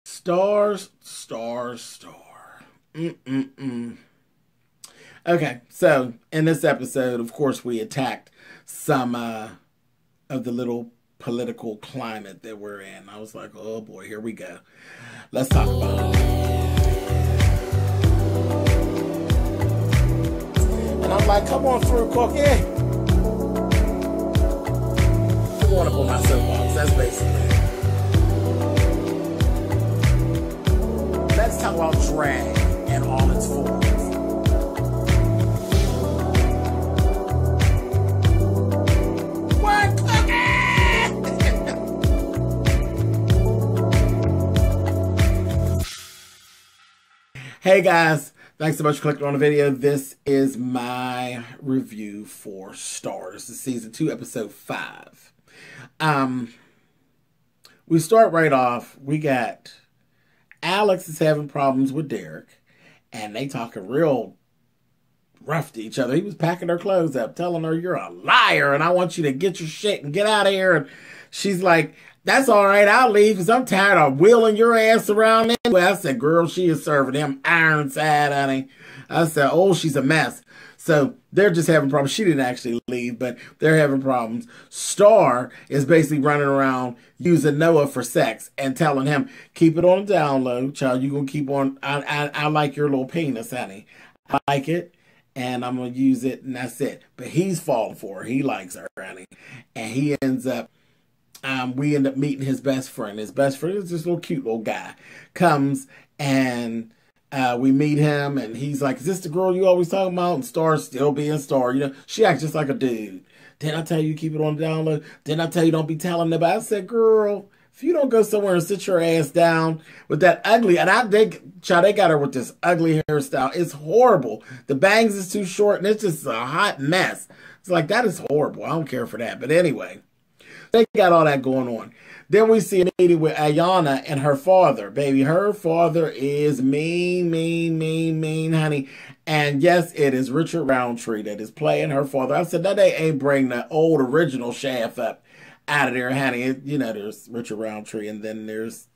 Stars, star, star. Mm-mm-mm. Okay, so in this episode, of course, we attacked some of the little political climate that we're in. I was like, oh boy, here we go. Let's talk about it. And I'm like, come on through, Cookie. I want to put my soapbox. That's basically it. Let's talk about drag and all its forms. What, Cookie? Hey guys, thanks so much for clicking on the video. This is my review for Stars. This is season 2, episode 5. We start right off. We got Alex is having problems with Derek, and they talking real rough to each other. He was packing her clothes up, telling her, you're a liar, and I want you to get your shit and get out of here. And she's like, that's all right, I'll leave, because I'm tired of wheeling your ass around anyway. I said, girl, she is serving him ironside, honey. I said, oh, she's a mess. So they're just having problems. She didn't actually leave, but they're having problems. Star is basically running around using Noah for sex and telling him, keep it on the down low, child. You're going to keep on. I like your little penis, honey. I like it, and I'm going to use it, and that's it. But he's falling for her. He likes her, honey. And he ends up, we end up meeting his best friend. His best friend is this little cute little guy. Comes and we meet him, and he's like, is this the girl you always talking about? And Star still being Star. You know, she acts just like a dude. Didn't I tell you keep it on the down low? Didn't I tell you don't be telling nobody? I said, girl, if you don't go somewhere and sit your ass down with that ugly, and they got her with this ugly hairstyle. It's horrible. The bangs is too short, and it's just a hot mess. It's like, that is horrible. I don't care for that. But anyway, they got all that going on. Then we see an lady with Ayana and her father. Baby, her father is mean, mean, mean, mean, honey. And yes, it is Richard Roundtree that is playing her father. I said, that they ain't bring the old original Shaft up out of there, honey. You know, there's Richard Roundtree, and then there's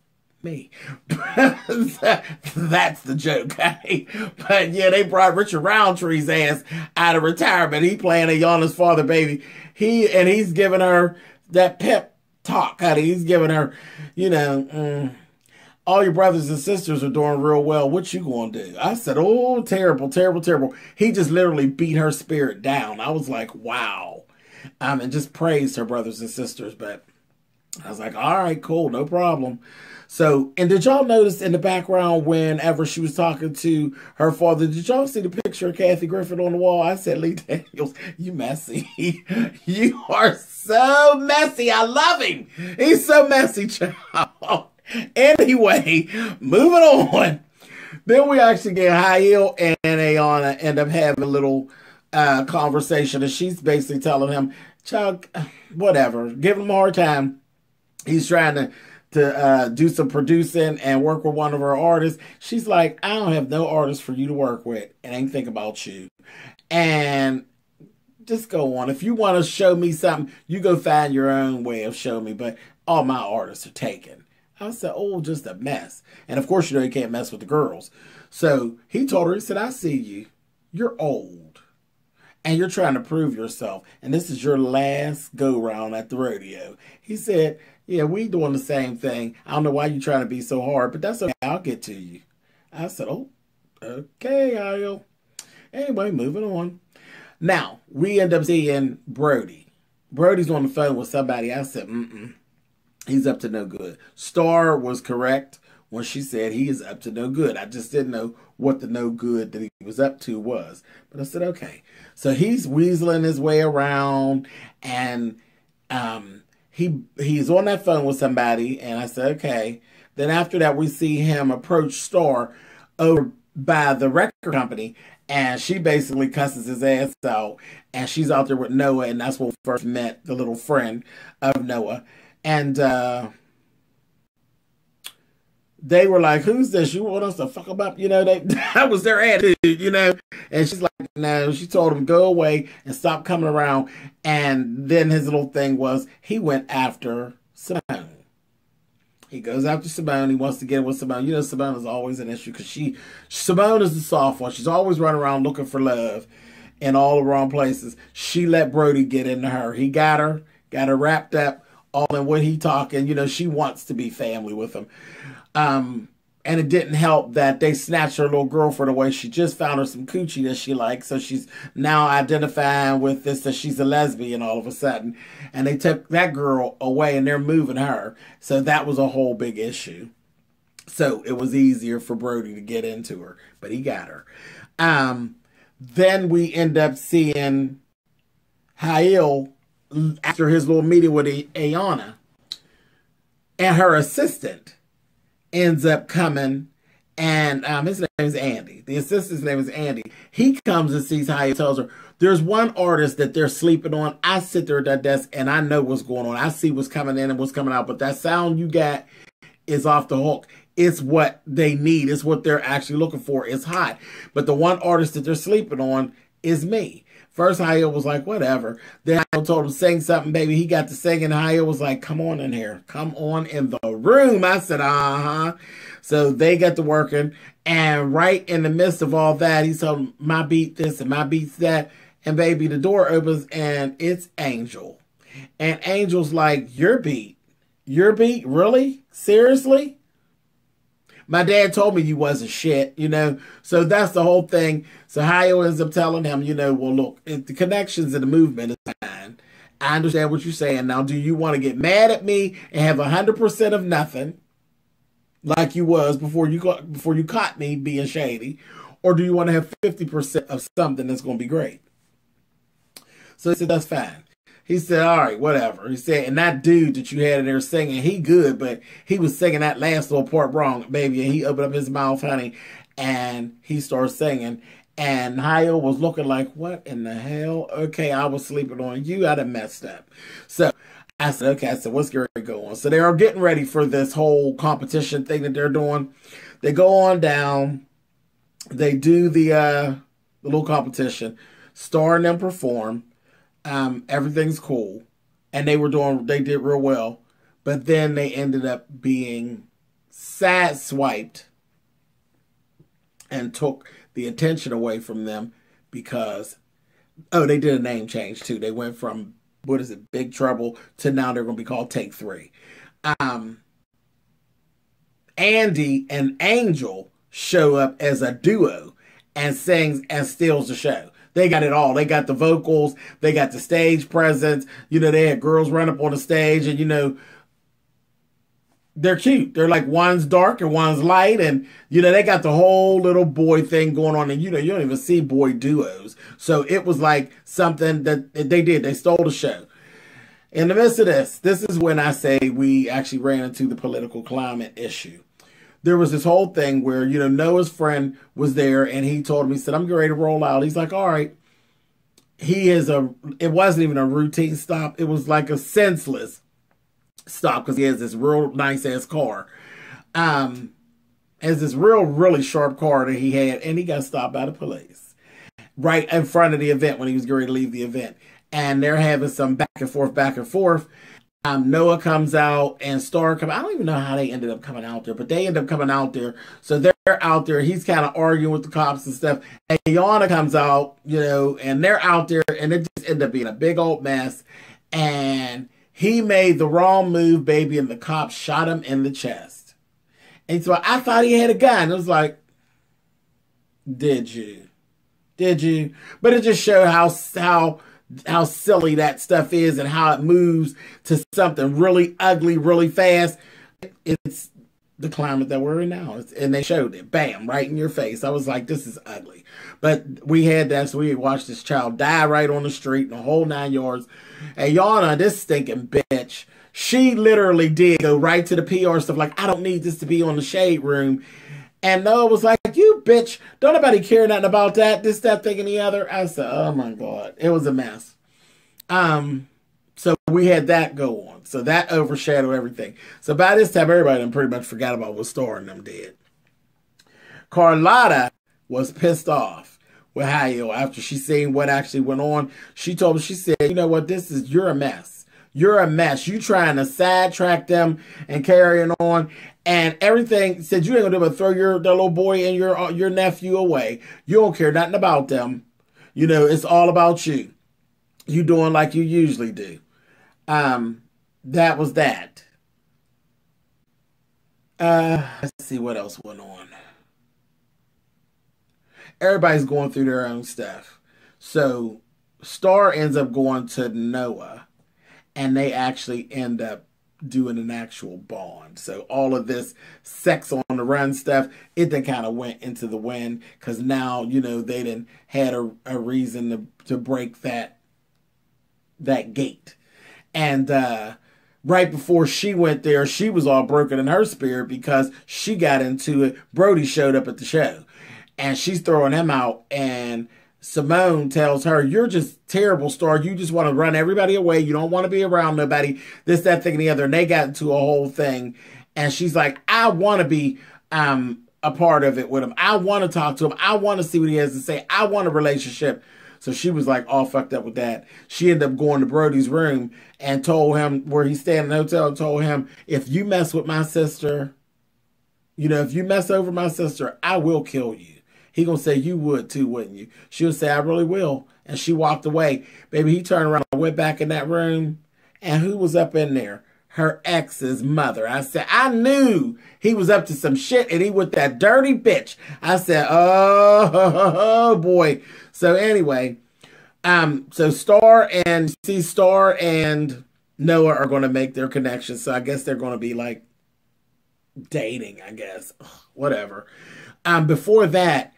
me. That's the joke, honey. But yeah, they brought Richard Roundtree's ass out of retirement. He playing Ayana's father, baby. He's giving her that pep talk, honey. He's giving her, you know, all your brothers and sisters are doing real well. What you gonna do? I said, oh, terrible, terrible, terrible. He just literally beat her spirit down. I was like, wow. And just praised her brothers and sisters. But I was like, all right, cool, no problem. So, and did y'all notice in the background whenever she was talking to her father, did y'all see the picture of Kathy Griffin on the wall? I said, Lee Daniels, you messy. You are so messy. I love him. He's so messy, child. Anyway, moving on. Then we actually get High Heel and Ayana end up having a little conversation, and she's basically telling him, child, whatever, giving him a hard time. He's trying to do some producing and work with one of her artists. She's like, I don't have no artist for you to work with, and ain't think about you. And just go on. If you want to show me something, you go find your own way of showing me. But all my artists are taken. I said, oh, just a mess. And of course, you know, you can't mess with the girls. So he told her, he said, I see you. You're old. And you're trying to prove yourself. And this is your last go-round at the rodeo. He said, yeah, we doing the same thing. I don't know why you're trying to be so hard, but that's okay. I'll get to you. I said, oh, okay, I'll. Anyway, moving on. Now, we end up seeing Brody. Brody's on the phone with somebody. I said, he's up to no good. Star was correct when she said he is up to no good. I just didn't know what the no good that he was up to was. But I said, okay. So he's weaseling his way around, and he's on that phone with somebody, and I said, okay. Then after that, we see him approach Star over by the record company, and she basically cusses his ass out, and she's out there with Noah, and that's when we first met the little friend of Noah. And they were like, who's this? You want us to fuck them up? You know, that was their attitude, you know. And she's like, no. She told him, go away and stop coming around. And then his little thing was, he went after Simone. He goes after Simone. He wants to get with Simone. You know, Simone is always an issue because Simone is the soft one. She's always running around looking for love in all the wrong places. She let Brody get into her. He got her wrapped up all in what he talking. You know, she wants to be family with him. And it didn't help that they snatched her little girlfriend away. She just found her some coochie that she likes. So she's now identifying with this, that she's a lesbian all of a sudden. And they took that girl away and they're moving her. So that was a whole big issue. So it was easier for Brody to get into her. But he got her. Then we end up seeing Hail after his little meeting with Ayana. And her assistant ends up coming, and his name is Andy. The assistant's name is Andy. He comes and sees how he tells her, there's one artist that they're sleeping on. I sit there at that desk, and I know what's going on. I see what's coming in and what's coming out, but that sound you got is off the hook. It's what they need. It's what they're actually looking for. It's hot. But the one artist that they're sleeping on is me. First, Hayo was like, whatever. Then I told him, sing something, baby. He got to sing, and Hayo was like, come on in here. Come on in the room. I said, uh-huh. So they got to working, and right in the midst of all that, he told him, my beat this and my beat's that. And, baby, the door opens, and it's Angel. And Angel's like, your beat? Your beat? Really? Seriously? My dad told me you wasn't shit, you know. So that's the whole thing. So Hayo ends up telling him, you know, well, look, if the connections in the movement is fine. I understand what you're saying. Now, do you want to get mad at me and have 100% of nothing, like you was before you caught me being shady, or do you want to have 50% of something that's going to be great? So he said, that's fine. He said, all right, whatever. He said, and that dude that you had in there singing, he good, but he was singing that last little part wrong, baby. And he opened up his mouth, honey, and he started singing. And Hayo was looking like, what in the hell? Okay, I was sleeping on you. I done messed up. So I said, okay, I said, what's going to go on? So they are getting ready for this whole competition thing that they're doing. They go on down. They do the little competition. Star and them perform. Everything's cool. And they did real well. But then they ended up being swiped and took the attention away from them because, they did a name change too. They went from, Big Trouble to now they're going to be called Take 3. Andy and Angel show up as a duo and sings and steals the show. They got it all. They got the vocals. They got the stage presence. You know, they had girls run up on the stage and, you know, they're cute. They're like one's dark and one's light. And, you know, they got the whole little boy thing going on. And, you know, you don't even see boy duos. So it was like something that they did. They stole the show. In the midst of this is when I say we actually ran into the political climate issue. There was this whole thing where, you know, Noah's friend was there and he told me, he said, I'm getting ready to roll out. He's like, all right. It wasn't even a routine stop. It was like a senseless stop because he has this real nice ass car. Has this really sharp car that he had, and he got stopped by the police right in front of the event when he was getting ready to leave the event. And they're having some back and forth. Noah comes out and Star comes. I don't even know how they ended up coming out there, but they end up coming out there. So they're out there. He's kind of arguing with the cops and stuff. And Yana comes out, you know, and they're out there, and it just ended up being a big old mess. And he made the wrong move, baby, and the cops shot him in the chest. And so I thought he had a gun. It was like, did you? But it just showed how silly that stuff is and how it moves to something really ugly, really fast. It's the climate that we're in now. And they showed it. Bam, right in your face. I was like, this is ugly. But we had that, so we had watched this child die right on the street in the whole 9 yards. And Yana, this stinking bitch, she literally did go right to the PR stuff like, I don't need this to be on the Shade Room. And Noah was like, you bitch, don't nobody care nothing about that, this, that, thing, and the other. I said, oh my God, it was a mess. So we had that go on. So that overshadowed everything. So by this time, everybody done pretty much forgot about what Star and them did. Carlotta was pissed off with Hayo after she seen what actually went on. She told me, she said, you know what, you're a mess. You're a mess. You trying to sidetrack them and carrying on. And everything said you ain't gonna do but throw the little boy and your nephew away. You don't care nothing about them. You know, it's all about you. You doing like you usually do. That was that. Let's see what else went on. Everybody's going through their own stuff. So Star ends up going to Noah, and they actually end up doing an actual bond. So all of this sex on the run stuff, it then kind of went into the wind, because now, you know, they didn't had a reason to break that gate. And right before she went there, she was all broken in her spirit because she got into it. Brody showed up at the show, and she's throwing him out, and Simone tells her, you're just terrible, Star. You just want to run everybody away. You don't want to be around nobody. This, that, thing, and the other. And they got into a whole thing. And she's like, I want to be a part of it with him. I want to talk to him. I want to see what he has to say. I want a relationship. So she was like all fucked up with that. She ended up going to Brody's room and told him, where he's staying in the hotel, and told him, if you mess with my sister, you know, if you mess over my sister, I will kill you. He gonna say, you would too, wouldn't you? She would say, I really will. And she walked away. Baby, he turned around and went back in that room. And who was up in there? Her ex's mother. I said, I knew he was up to some shit, and he with that dirty bitch. I said, oh boy. So anyway, so Star and Noah are gonna make their connection. So I guess they're gonna be like dating, I guess. Ugh, whatever. Before that,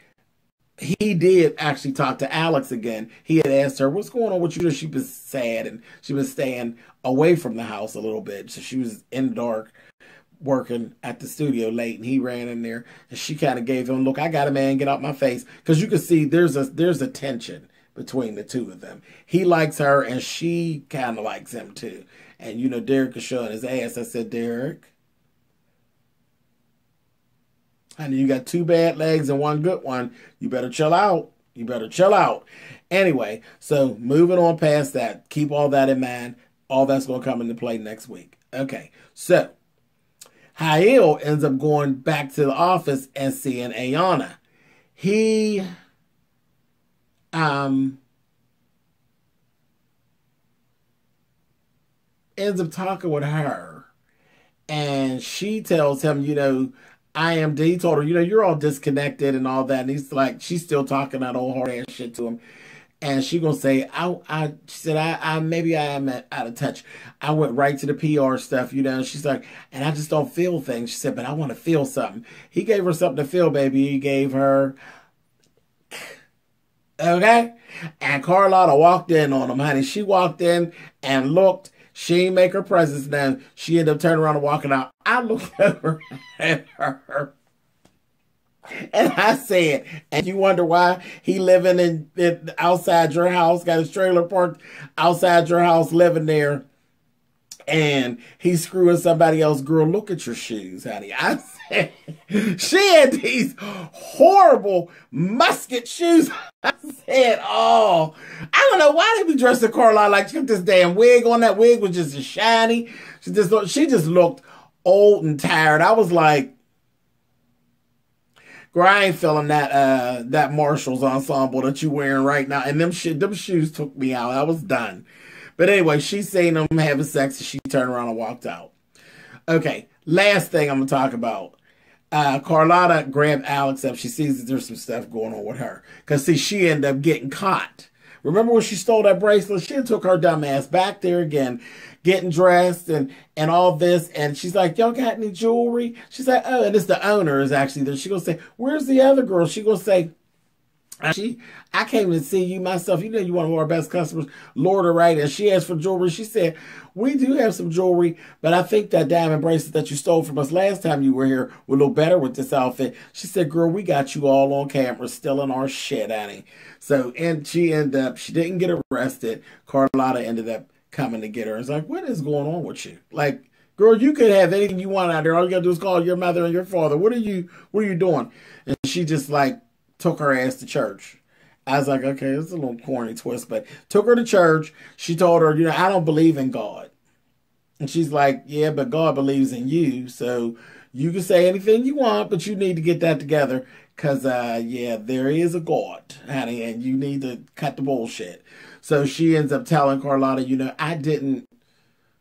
he did actually talk to Alex again. He had asked her, what's going on with you? She was sad, and she was staying away from the house a little bit. So she was in the dark working at the studio late, and he ran in there, and she kind of gave him, look, I got a man, get out my face. Because you can see there's a tension between the two of them. He likes her, and she kind of likes him too. And, you know, Derek is showing his ass. I said, Derek, honey, you got two bad legs and one good one. You better chill out. You better chill out. Anyway, so moving on past that, keep all that in mind. All that's going to come into play next week. Okay, so Hail ends up going back to the office and seeing Ayana. He ends up talking with her, and she tells him, you know, he told her, you know, you're all disconnected and all that. And he's like, she's still talking that old hard ass shit to him. And she gonna say, she said, maybe I am out of touch. I went right to the PR stuff, you know. She's like, and I just don't feel things. She said, but I want to feel something. He gave her something to feel, baby. He gave her, okay? And Carlotta walked in on him, honey. She walked in and looked. She didn't make her presence known. She ended up turning around and walking out. I looked over at her, and I said, and you wonder why he living in outside your house, got his trailer parked outside your house, living there, and he's screwing somebody else. Girl, look at your shoes, honey. I said, she had these horrible musket shoes. I said, oh, I don't know why they be dressing Carlisle like she got this damn wig on. That wig was just shiny. She just looked old and tired. I was like, girl, I ain't feeling that Marshalls ensemble that you wearing right now. And them shoes took me out. I was done. But anyway, she seen them having sex, and she turned around and walked out. Okay, last thing I'm going to talk about. Carlotta grabbed Alex up. She sees that there's some stuff going on with her. Because, see, she ended up getting caught. Remember when she stole that bracelet? She took her dumb ass back there again, getting dressed and all this. And she's like, y'all got any jewelry? She's like, oh, and it's the owner is actually there. She going to say, where's the other girl? She going to say, I came to see you myself. You know you're one of our best customers, Lorda, right? And she asked for jewelry. She said, we do have some jewelry, but I think that diamond bracelet that you stole from us last time you were here would look better with this outfit. She said, girl, we got you all on camera stealing our shit, honey. So, and she didn't get arrested. Carlotta ended up coming to get her. It's like, what is going on with you? Like, girl, you could have anything you want out there. All you gotta do is call your mother and your father. What are you doing? And she just like took her ass to church. I was like, okay, it's a little corny twist, but took her to church. She told her, you know, I don't believe in God. And she's like, yeah, but God believes in you. So you can say anything you want, but you need to get that together. Because, yeah, there is a God, honey, and you need to cut the bullshit. So she ends up telling Carlotta, I didn't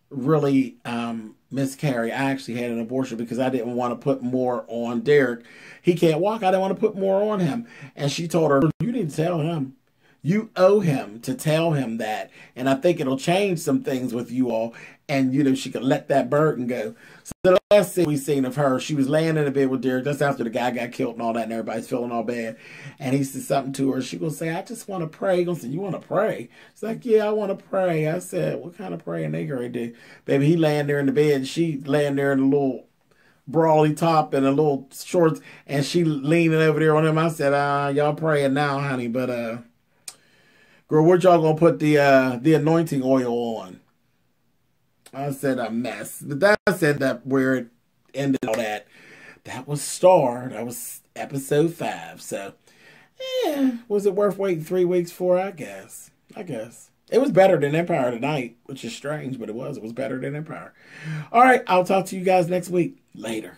really miscarry. I actually had an abortion because I didn't want to put more on Derek. He can't walk. I didn't want to put more on him. And she told her, you need to tell him. You owe him to tell him that. And I think it'll change some things with you all. And, she could let that burden go. So the last thing we seen of her, she was laying in a bed with Derek. That's after the guy got killed and all that, and everybody's feeling all bad. And he said something to her. She gonna say, I just want to pray. He gonna say, you want to pray? She's like, yeah, I want to pray. I said, what kind of praying they gonna do? Baby, he laying there in the bed. And she laying there in a little brawly top and a little shorts. And she leaning over there on him. I said, y'all praying now, honey. But, girl, where y'all gonna put the anointing oil on? I said a mess. But that's that where it ended all that. That was Star. That was episode 5. So, was it worth waiting 3 weeks for? I guess. It was better than Empire tonight, which is strange, but it was. It was better than Empire. All right, I'll talk to you guys next week. Later.